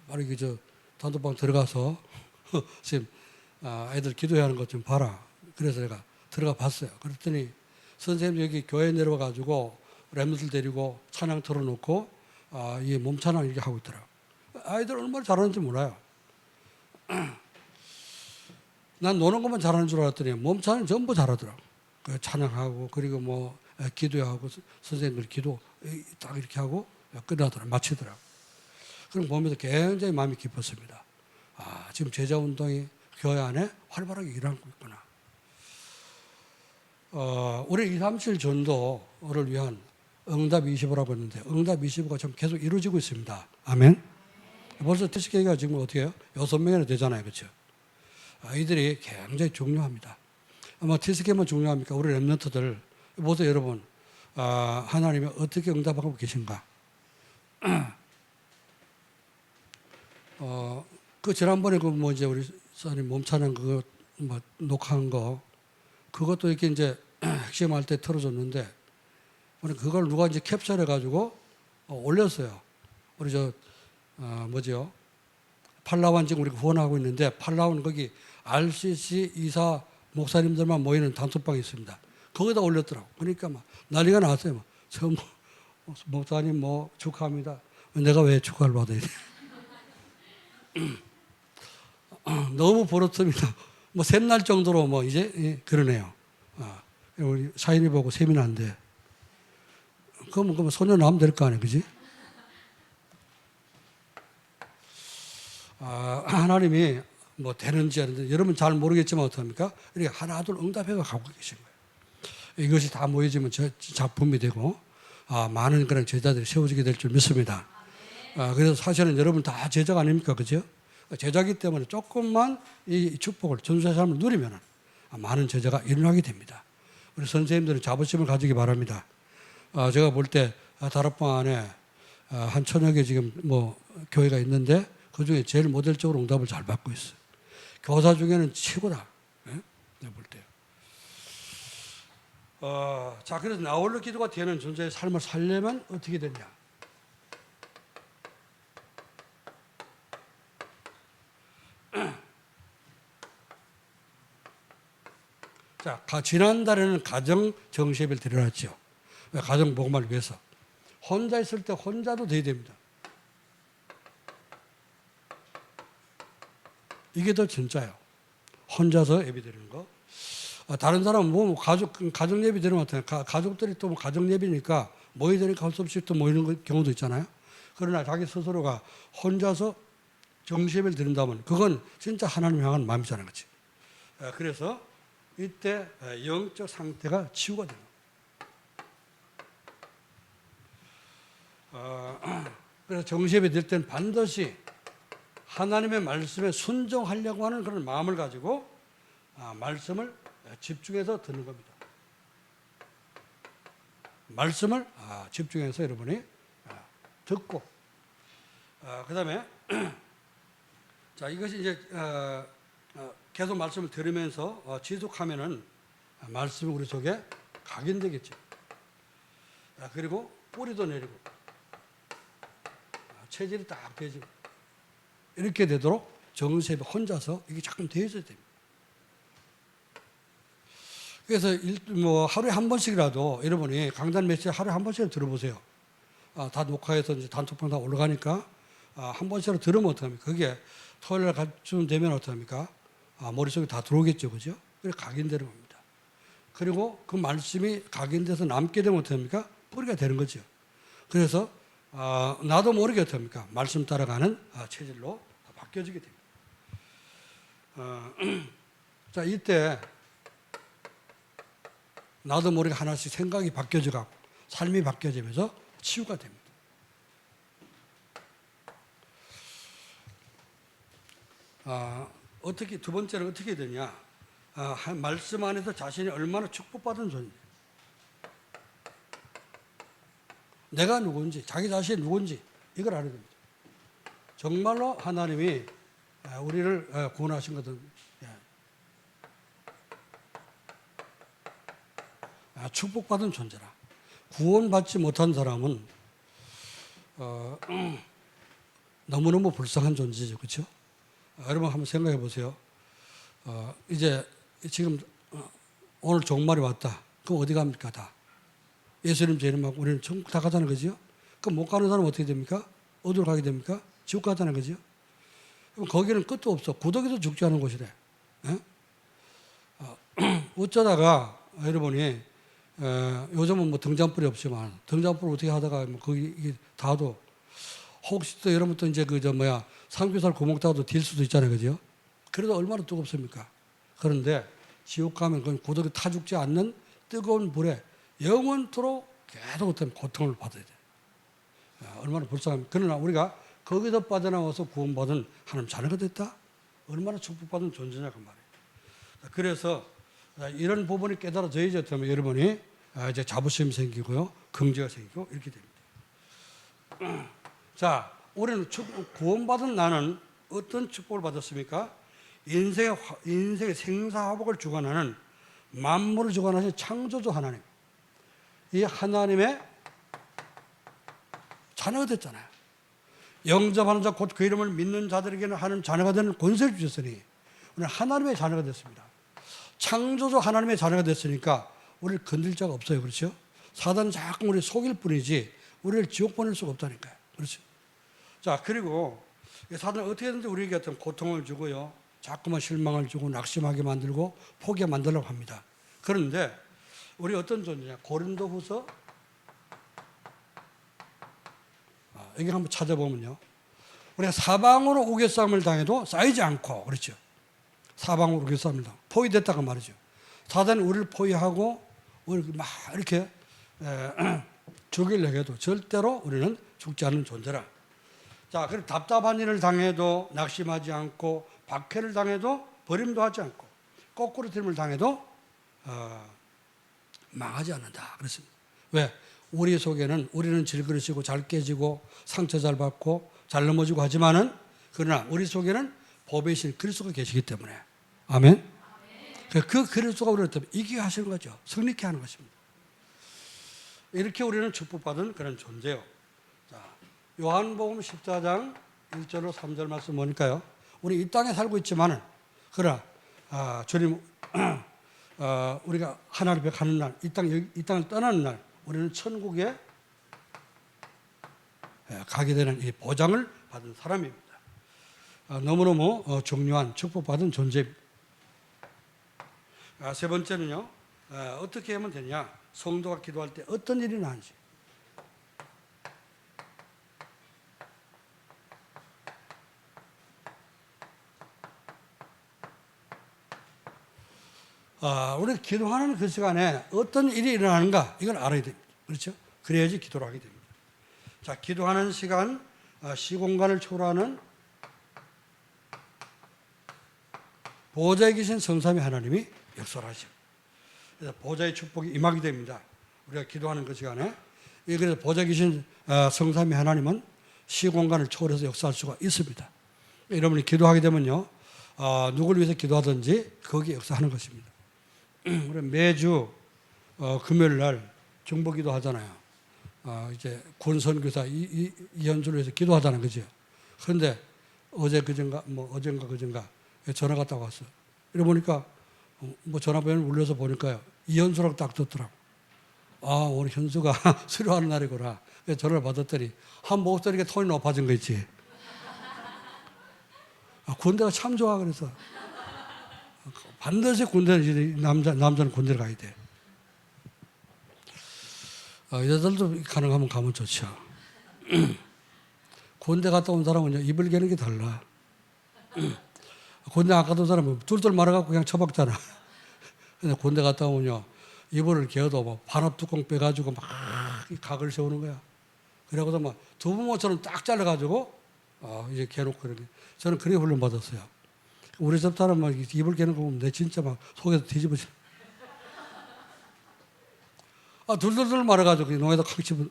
Speaker 2: 바로 단톡방 들어가서 지금 애들 기도해야 하는 것 좀 봐라. 그래서 내가 들어가 봤어요. 그랬더니 선생님 여기 교회 내려와가지고 랩런트를 데리고 찬양 틀어놓고 이 몸찬양 이렇게 하고 있더라고. 아이들 얼마나 잘하는지 몰라요. 난 노는 것만 잘하는 줄 알았더니 몸찬양 전부 잘하더라고. 찬양하고 그리고 기도하고 선생님들 기도 딱 이렇게 하고 끝나더라고. 마치더라고. 그럼 보면서 굉장히 마음이 깊었습니다. 지금 제자 운동이 교회 안에 활발하게 일어나고 있구나. 우리 237 전도를 위한 응답 25라고 했는데 응답 25가 지금 계속 이루어지고 있습니다. 아멘. 벌써 TSK가 지금 어떻게 해요? 6명이나 되잖아요. 그렇죠? 이들이 굉장히 중요합니다. TSK만 중요합니까? 우리 랩런트들 모두 여러분 하나님이 어떻게 응답하고 계신가? 그 지난번에 이제 우리 사님 몸찬양 그거 녹화한 거 그것도 이렇게 이제 핵심할 때 틀어줬는데 우리 그걸 누가 이제 캡처해 가지고 올렸어요. 우리 뭐죠? 팔라완 지금 우리가 후원하고 있는데 팔라완 거기 RCC 이사 목사님들만 모이는 단톡방이 있습니다. 거기다 올렸더라고. 그러니까 막 난리가 났어요. 목사님 축하합니다. 내가 왜 축하를 받아야 돼? 너무 버릇습니다. 샘날 정도로 이제 그러네요. 우리 사인이 보고 셈이 난데. 그러면 소녀 나오면 될 거 아니에요, 그지? 하나님이 되는지 안 되는지 여러분 잘 모르겠지만 어떡합니까? 이렇게 하나둘 응답해가 가고 계신 거예요. 이것이 다 모여지면 작품이 되고 많은 그런 제자들이 세워지게 될 줄 믿습니다. 그래서 사실은 여러분 다 제자가 아닙니까? 그죠? 제자기 때문에 조금만 이 축복을 전도자의 삶을 누리면 많은 제자가 일어나게 됩니다. 우리 선생님들은 자부심을 가지기 바랍니다. 제가 볼 때 다락방 안에 한 1000여 개 지금 교회가 있는데 그 중에 제일 모델적으로 응답을 잘 받고 있어요. 교사 중에는 최고다. 내가 볼 때. 그래서 나 홀로 기도가 되는 존재의 삶을 살려면 어떻게 되냐? 자, 지난달에는 가정 정시 예배를 드려놨죠. 왜? 가정 복음을 위해서. 혼자 있을 때 혼자도 돼야 됩니다. 이게 더 진짜예요. 혼자서 예배 드리는 거. 다른 사람은 뭐 가정 예배 드리면 어때요? 가족들이 또 가정 예배니까 모여야 되니까 할 수 없이 또 모이는 경우도 있잖아요. 그러나 자기 스스로가 혼자서 정시 예배를 드린다면 그건 진짜 하나님 향한 마음이잖아요. 그렇지? 그래서 이때 영적 상태가 치유가 되는 거예요. 그래서 정시 예배 드릴 때는 반드시 하나님의 말씀에 순종하려고 하는 그런 마음을 가지고 말씀을 집중해서 듣는 겁니다. 말씀을 집중해서 여러분이 듣고 그 다음에 자, 이것이 이제 계속 말씀을 들으면서 지속하면은 말씀이 우리 속에 각인되겠죠. 그리고 뿌리도 내리고 체질이 딱 되지고 이렇게 되도록 정시 예배 혼자서 이게 자꾸 되어져야 됩니다. 그래서 뭐 하루에 한 번씩이라도 여러분이 강단 메시지 하루에 한 번씩 들어보세요. 다 녹화해서 이제 단톡방 다 올라가니까 한 번씩이라도 들으면 어떡합니까? 그게 토요일 날쯤 되면 어떡합니까? 머릿속에 다 들어오겠죠, 그죠? 그래서 각인되는 겁니다. 그리고 그 말씀이 각인돼서 남게 되면 어떡합니까? 뿌리가 되는 거죠. 그래서 나도 모르게 어떡합니까? 말씀 따라가는 체질로 바뀌어지게 됩니다. 자, 이때 나도 모르게 하나씩 생각이 바뀌어져가고 삶이 바뀌어지면서 치유가 됩니다. 어떻게 두 번째는 어떻게 되냐? 말씀 안에서 자신이 얼마나 축복받은 존재. 내가 누군지, 자기 자신이 누군지 이걸 알아야 됩니다. 정말로 하나님이 우리를 구원하신 것은 축복받은 존재라. 구원받지 못한 사람은 너무너무 불쌍한 존재죠, 그렇죠? 여러분 한번 생각해 보세요. 이제 지금 오늘 종말이 왔다. 그럼 어디 갑니까? 다 예수님 재림하고 우리는 천국 다 가자는 거죠. 그럼 못 가는 사람은 어떻게 됩니까? 어디로 가게 됩니까? 지옥 가자는 거죠. 그럼 거기는 끝도 없어. 구더기도 죽지 않은 곳이래. 어쩌다가 여러분이 요즘은 뭐 등잔불이 없지만 등잔불 어떻게 하다가 뭐 거기 이게 닿아도 혹시 또 여러분 또 이제 삼겹살 구멍 따도 딜 수도 있잖아요, 그죠? 그래도 얼마나 뜨겁습니까? 그런데 지옥 가면 그건 구더기 타 죽지 않는 뜨거운 불에 영원토록 계속 어떤 고통을 받아야 돼. 얼마나 불쌍합니까? 그러나 우리가 거기서 빠져나와서 구원받은 하나님 자녀가 됐다? 얼마나 축복받은 존재냐 그 말이에요. 그래서 이런 부분이 깨달아져야죠. 그러면 여러분이 이제 자부심이 생기고요, 긍지가 생기고 이렇게 됩니다. 자, 우리는 구원받은 나는 어떤 축복을 받았습니까? 인생의 생사화복을 주관하는 만물을 주관하신 창조주 하나님. 이 하나님의 자녀가 됐잖아요. 영접하는 자 곧 그 이름을 믿는 자들에게는 하나님 자녀가 되는 권세를 주셨으니 우리는 하나님의 자녀가 됐습니다. 창조주 하나님의 자녀가 됐으니까 우리를 건들 자가 없어요. 그렇죠? 사단은 자꾸 우리 속일 뿐이지 우리를 지옥 보낼 수가 없다니까요. 그렇죠? 자, 그리고 사단은 어떻게든지 우리에게 어떤 고통을 주고요, 자꾸만 실망을 주고 낙심하게 만들고 포기하게 만들려고 합니다. 그런데 우리 어떤 존재냐? 고린도후서 여기 한번 찾아보면요, 우리가 사방으로 우겨싸움을 당해도 쌓이지 않고, 그렇죠? 사방으로 우겨싸움을 당하고 포위됐다고 말이죠. 사단이 우리를 포위하고 우리를 막 이렇게 죽이려고 해도 절대로 우리는 죽지 않는 존재라. 자, 그리고 답답한 일을 당해도 낙심하지 않고, 박해를 당해도 버림도 하지 않고, 거꾸로 들림을 당해도 망하지 않는다. 그렇습니다. 왜? 우리 속에는 우리는 질그릇이고 잘 깨지고 상처 잘 받고 잘 넘어지고 하지만은, 그러나 우리 속에는 보배이신 그리스도가 계시기 때문에, 아멘. 그 그리스도가 우리를 이기게 하시는 거죠. 승리케 하는 것입니다. 이렇게 우리는 축복받은 그런 존재요. 자, 요한복음 14장 1절로 3절 말씀 보니까요, 우리 이 땅에 살고 있지만은, 그러나 주님 우리가 하나님 앞에 가는 날, 이 땅을 떠나는 날, 우리는 천국에 가게 되는 이 보장을 받은 사람입니다. 너무너무 중요한 축복받은 존재입니다. 세 번째는요, 어떻게 하면 되냐? 성도가 기도할 때 어떤 일이 나는지. 우리가 기도하는 그 시간에 어떤 일이 일어나는가, 이걸 알아야 됩니다. 그렇죠? 그래야지 기도를 하게 됩니다. 자, 기도하는 시간, 시공간을 초월하는 보호자에 계신 성삼위 하나님이 역사를 하십니다. 그래서 보호자의 축복이 임하게 됩니다. 우리가 기도하는 그 시간에. 그래서 보호자에 계신 성삼위 하나님은 시공간을 초월해서 역사할 수가 있습니다. 여러분이 기도하게 되면요, 누구를 위해서 기도하든지 거기에 역사하는 것입니다. 우리 매주 금요일 날 중보기도 하잖아요. 이제 권선교사 이현주를 위해서 기도하자는 거죠. 그런데 어젠가 전화 갔다 왔어. 이래 보니까 전화번호를 울려서 보니까요, 이현수라고 딱 떴더라고. 오늘 현수가 수료하는 날이구나. 전화를 받았더니 한 목소리가 톤이 높아진 거 있지. 군대가 참 좋아. 그래서 반드시 군대는 남자는 군대를 가야 돼. 여자들도 가능하면 가면 좋죠. 군대 갔다 온 사람은 입을 개는 게 달라. 군대 안 갔다 온 사람은 둘둘 말아갖고 그냥 처박잖아. 근데 군대 갔다 오면요, 이불을 개어도 뭐 반합 뚜껑 빼가지고 막 각을 세우는 거야. 그래고서 막 두부모처럼 딱 잘라가지고 이제 개놓고 이렇게. 저는 그렇게 훈련 받았어요. 우리 집 사람 막 이불 개는 거 보면 내 진짜 막 속에서 뒤집어져. 둘둘둘 말아가지고 농에다 칵 집어.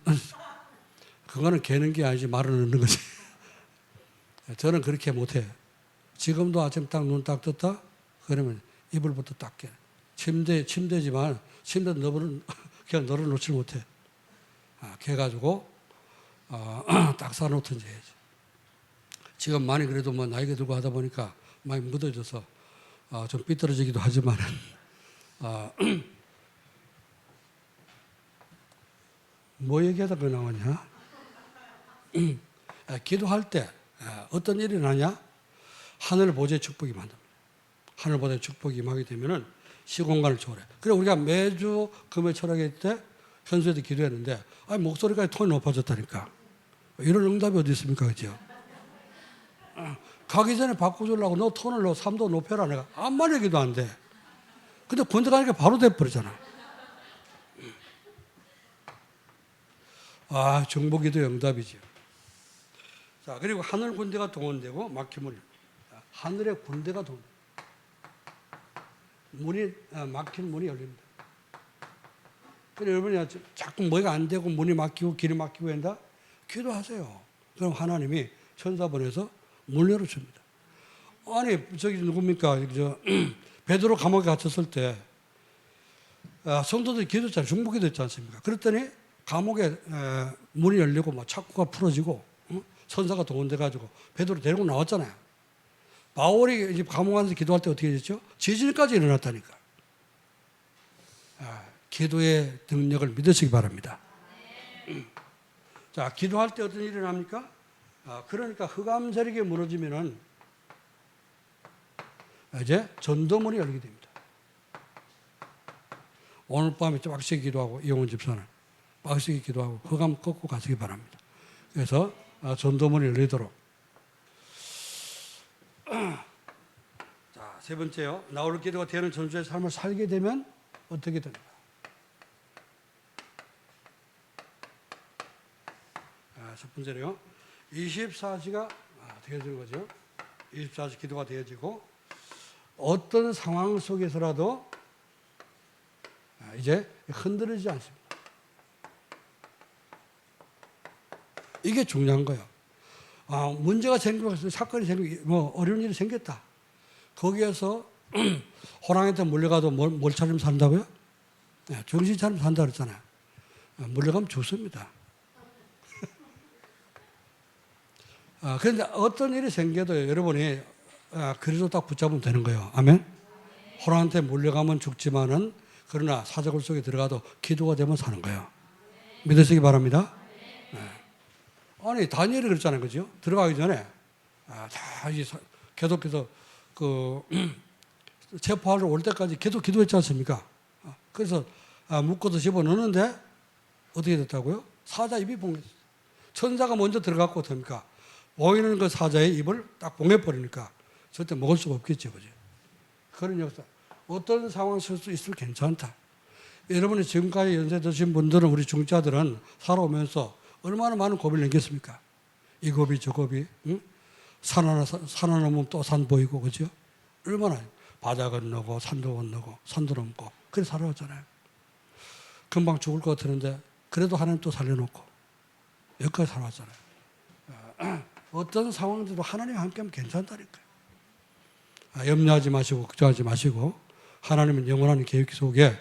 Speaker 2: 그거는 개는 게 아니지 말을 넣는 거지. 저는 그렇게 못해. 지금도 아침 딱 눈 딱 떴다? 그러면 이불부터 딱 깨. 침대지만 침대 너를 그냥 너를 놓지 못해. 개가지고 딱 싸놓든지 해야지. 지금 많이 그래도 뭐 나이가 들고 하다 보니까 많이 묻어져서 좀 삐뚤어지기도 하지만은 뭐 얘기하다 그 나왔냐? 기도할 때 어떤 일이 나냐? 하늘 보좌의 축복이 임한다. 하늘 보좌의 축복이 임하게 되면은 시공간을 초월해. 그래 우리가 매주 금요 철학회 때 현수에도 기도했는데 목소리까지 톤이 높아졌다니까. 이런 응답이 어디 있습니까, 그죠? 가기 전에 바꿔주려고 너 톤을 3도 높여라 내가 암만 얘기도 안 돼. 근데 군대 가니까 바로 돼버리잖아. 정보기도 응답이죠. 자, 그리고 하늘 군대가 동원되고 막힌 문이. 하늘의 군대가 막힌 문이 열립니다. 그래서 여러분이 자꾸 뭐가 안 되고 문이 막히고 길이 막히고 한다? 기도하세요. 그럼 하나님이 천사 보내서 문 열어줍니다. 저기 누굽니까? 베드로 감옥에 갇혔을 때 성도들이 기도했잖아요. 중보기도 했지 않습니까? 그랬더니 감옥에 문이 열리고 막 창구가 풀어지고 천사가 동원돼가지고 베드로 데리고 나왔잖아요. 바울이 이제 감옥 안에서 기도할 때 어떻게 됐죠? 지진까지 일어났다니까. 기도의 능력을 믿으시기 바랍니다. 자, 기도할 때 어떤 일이 일어납니까? 그러니까 흑암세력이 무너지면은 이제 전도문이 열리게 됩니다. 오늘 밤에 빡세게 기도하고 이용훈 집사는 빡세게 기도하고 흑암 꺾고 가시기 바랍니다. 그래서 전도문이 열리도록. 자, 세 번째요. 나홀로 기도가 되는 전주의 삶을 살게 되면 어떻게 됩니까? 첫 번째로요. 24시가 되어지는 거죠. 24시 기도가 되어지고 어떤 상황 속에서라도 이제 흔들리지 않습니다. 이게 중요한 거예요. 문제가 생기고 사건이 생기고 어려운 일이 생겼다. 거기에서 호랑이한테 물려가도 뭘 차리면 산다고요? 정신 차리면 산다 그랬잖아요. 물려가면 죽습니다. 그런데 어떤 일이 생겨도 여러분이 그리스도 딱 붙잡으면 되는 거예요. 아멘? 호랑한테 몰려가면 죽지만은 그러나 사자굴 속에 들어가도 기도가 되면 사는 거예요. 믿으시기 바랍니다. 네. 아니 다니엘이 그랬잖아요, 그죠? 들어가기 전에 다 계속해서 그 체포하러 올 때까지 계속 기도했지 않습니까? 그래서 묶어서 집어 넣는데 어떻게 됐다고요? 사자 입이 봉했어요. 천사가 먼저 들어갔고 어떡합니까? 보이는 그 사자의 입을 딱 봉해버리니까 절대 먹을 수가 없겠죠, 그죠? 그런 역사. 어떤 상황 속에서 있으면 괜찮다. 여러분이 지금까지 연세 드신 분들은, 우리 중자들은 살아오면서 얼마나 많은 고비를 넘겼습니까? 이 고비 저 고비, 응? 산 하나 넘으면 또 산 보이고, 그죠? 얼마나 바다 건너고 산도 건너고 산도 넘고 그래 살아왔잖아요. 금방 죽을 것 같았는데 그래도 하나님 또 살려놓고 여기까지 살아왔잖아요. 어떤 상황들도 하나님 함께하면 괜찮다니까요. 염려하지 마시고 걱정하지 마시고 하나님은 영원한 계획 속에,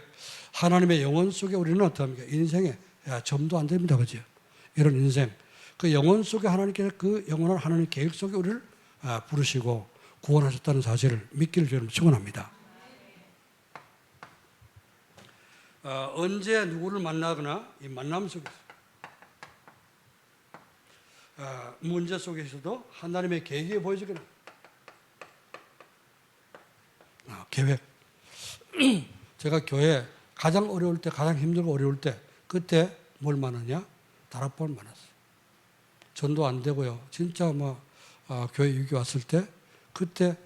Speaker 2: 하나님의 영혼 속에 우리는 어떻습니까? 인생에 점도 안 됩니다, 그죠? 이런 인생, 그 영혼 속에 하나님께서 그 영원한 하나님 계획 속에 우리를 부르시고 구원하셨다는 사실을 믿기를 저는 축원합니다. 언제 누구를 만나거나 이 만남 속에서 문제 속에서도 하나님의 계획이 보여지거나 계획. 제가 교회 가장 어려울 때, 가장 힘들고 어려울 때 그때 뭘 만나냐? 다락방을 만났어요. 전도 안 되고요. 진짜 교회 유기 왔을 때 그때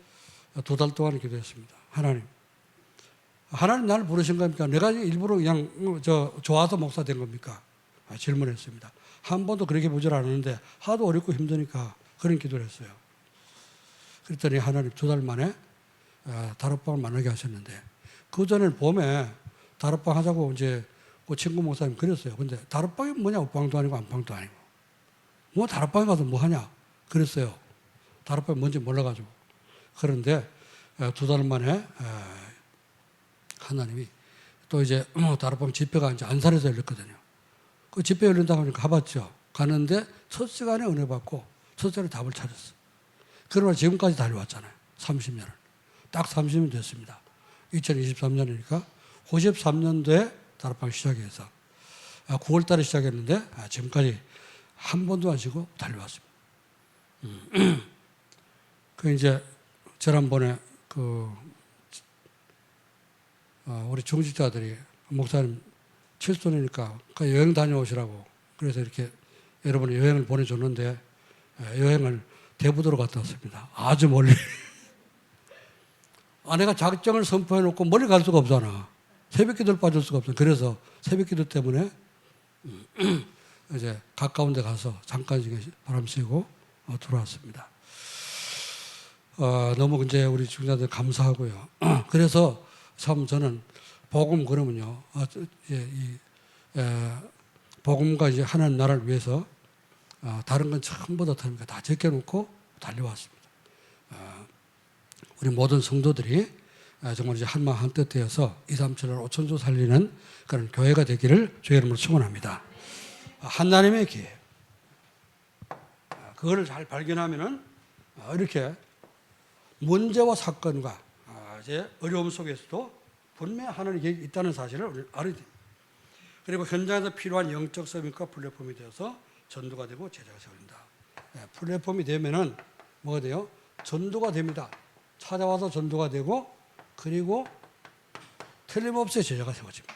Speaker 2: 2달 동안 기도했습니다. 하나님 나를 부르신 겁니까? 내가 일부러 그냥 좋아서 목사 된 겁니까? 질문했습니다. 한 번도 그렇게 보질 않았는데 하도 어렵고 힘드니까 그런 기도를 했어요. 그랬더니 하나님 2달 만에 다락방을 만나게 하셨는데, 그 전에 봄에 다락방 하자고 이제 그 친구 목사님 그랬어요. 근데 다락방이 뭐냐? 옷방도 아니고 안방도 아니고. 뭐 다락방에 가서 뭐 하냐? 그랬어요. 다락방이 뭔지 몰라가지고. 그런데 2달 만에 하나님이 또 이제 다락방 집회가 이제 안산에서 열렸거든요. 그 집회 열린다고 하니까 가봤죠. 가는데 첫 시간에 은혜 받고 첫 시간에 답을 찾았어. 그러나 지금까지 달려왔잖아요. 30년을. 딱 30년 됐습니다. 2023년이니까 93년도에 다락방 시작해서 9월 달에 시작했는데 지금까지 한 번도 안 쉬고 달려왔습니다. 그 이제 지난번에 우리 중직자들이 목사님 칠순이니까 여행 다녀오시라고 그래서 이렇게 여러분이 여행을 보내줬는데 여행을 대부도로 갔다 왔습니다. 아주 멀리. 아내가 작정을 선포해놓고 멀리 갈 수가 없잖아. 새벽기도를 빠질 수가 없어. 그래서 새벽기도 때문에 이제 가까운 데 가서 잠깐 바람 쐬고 들어왔습니다. 너무 이제 우리 중자들 감사하고요. 그래서 참 저는 복음 그러면요. 복음과 이제 하나님 나라를 위해서 다른 건 전부 다 제껴놓고 달려왔습니다. 우리 모든 성도들이 정말 이제 한마음 한뜻 되어서 237을 5천조 살리는 그런 교회가 되기를 주의 이름으로 축원합니다. 하나님의 기회. 그거를 잘 발견하면은 이렇게 문제와 사건과 이제 어려움 속에서도 분명히 하나님의 계획이 있다는 사실을 우리 알아야 됩니다. 그리고 현장에서 필요한 영적 서밋과 플랫폼이 되어서 전도가 되고 제자가 세워진다. 플랫폼이 되면은 뭐가 돼요? 전도가 됩니다. 찾아와서 전도가 되고 그리고 틀림없이 제자가 세워집니다.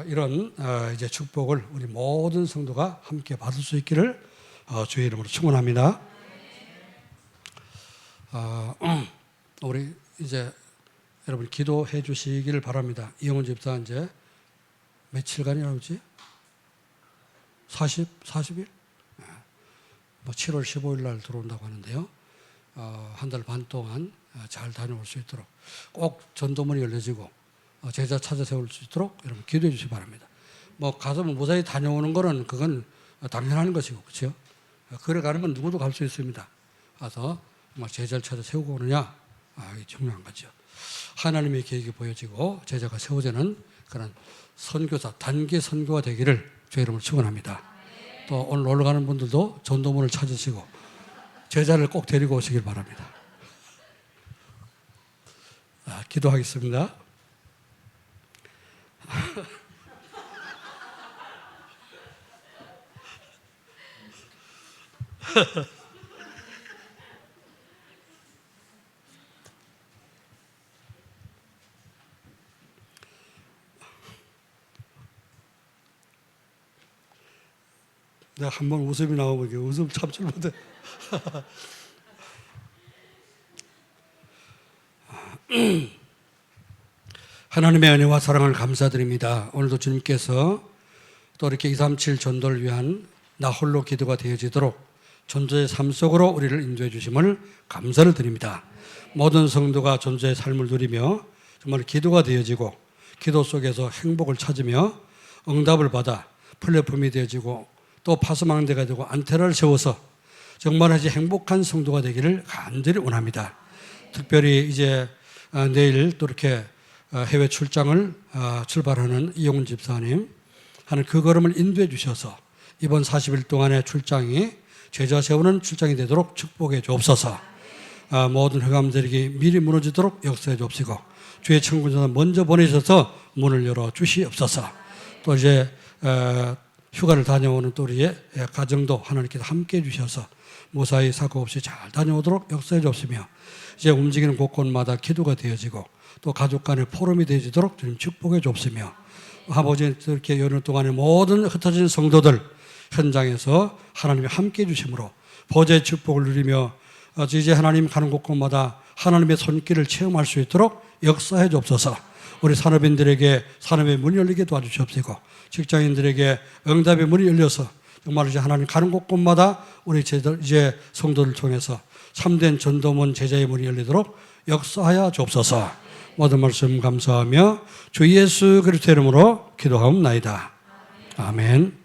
Speaker 2: 이런 이제 축복을 우리 모든 성도가 함께 받을 수 있기를 주의 이름으로 축원합니다. 우리 이제 여러분 기도해 주시기를 바랍니다. 이영훈 집사 이제 며칠간이라고 그러지? 40일? 뭐 7월 15일 날 들어온다고 하는데요. 한 달 반 동안 잘 다녀올 수 있도록 꼭 전도문이 열려지고 제자 찾아 세울 수 있도록 여러분 기도해 주시기 바랍니다. 뭐 가서 무사히 다녀오는 거는 그건 당연한 것이고, 그렇죠? 그래 가는 건 누구도 갈 수 있습니다. 가서 제자를 찾아 세우고 오느냐, 이게 중요한 거죠. 하나님의 계획이 보여지고 제자가 세워지는 그런 선교사, 단기 선교가 되기를 주의 이름으로 축원합니다. 또 오늘 놀러 가는 분들도 전도문을 찾으시고 제자를 꼭 데리고 오시길 바랍니다. 기도하겠습니다. 내가 한번 웃음이 나오면 이게 웃음 참지 못해. 하나님의 은혜와 사랑을 감사드립니다. 오늘도 주님께서 또 이렇게 237 전도를 위한 나 홀로 기도가 되어지도록 전도의 삶 속으로 우리를 인도해 주심을 감사를 드립니다. 모든 성도가 전도의 삶을 누리며 정말 기도가 되어지고 기도 속에서 행복을 찾으며 응답을 받아 플랫폼이 되어지고 또 파수망대가 되고 안테나를 세워서 정말 아주 행복한 성도가 되기를 간절히 원합니다. 특별히 이제 내일 또 이렇게 해외 출장을 출발하는 이용훈 집사님 하는 그 걸음을 인도해 주셔서 이번 40일 동안의 출장이 제자 세우는 출장이 되도록 축복해 주옵소서. 모든 흑암들에게 미리 무너지도록 역사해 주옵시고 주의 천군전을 먼저 보내셔서 문을 열어 주시옵소서. 또 이제 휴가를 다녀오는 또 우리의 가정도 하나님께서 함께 해주셔서 무사히 사고 없이 잘 다녀오도록 역사해 주옵시며 이제 움직이는 곳곳마다 기도가 되어지고 또 가족 간의 포럼이 되어지도록 주님 축복해 주옵시며 아버지 이렇게 여느 동안에 모든 흩어진 성도들 현장에서 하나님이 함께 해주심으로 보좌의 축복을 누리며 이제 하나님 가는 곳곳마다 하나님의 손길을 체험할 수 있도록 역사해 주옵소서. 우리 산업인들에게 산업의 문이 열리게 도와주시옵시고 직장인들에게 응답의 문이 열려서 정말 이제 하나님 가는 곳곳마다 우리 이제 성도를 통해서 참된 전도문 제자의 문이 열리도록 역사하여 주옵소서. 모든 말씀 감사하며 주 예수 그리스도 이름으로 기도하옵나이다. 아멘.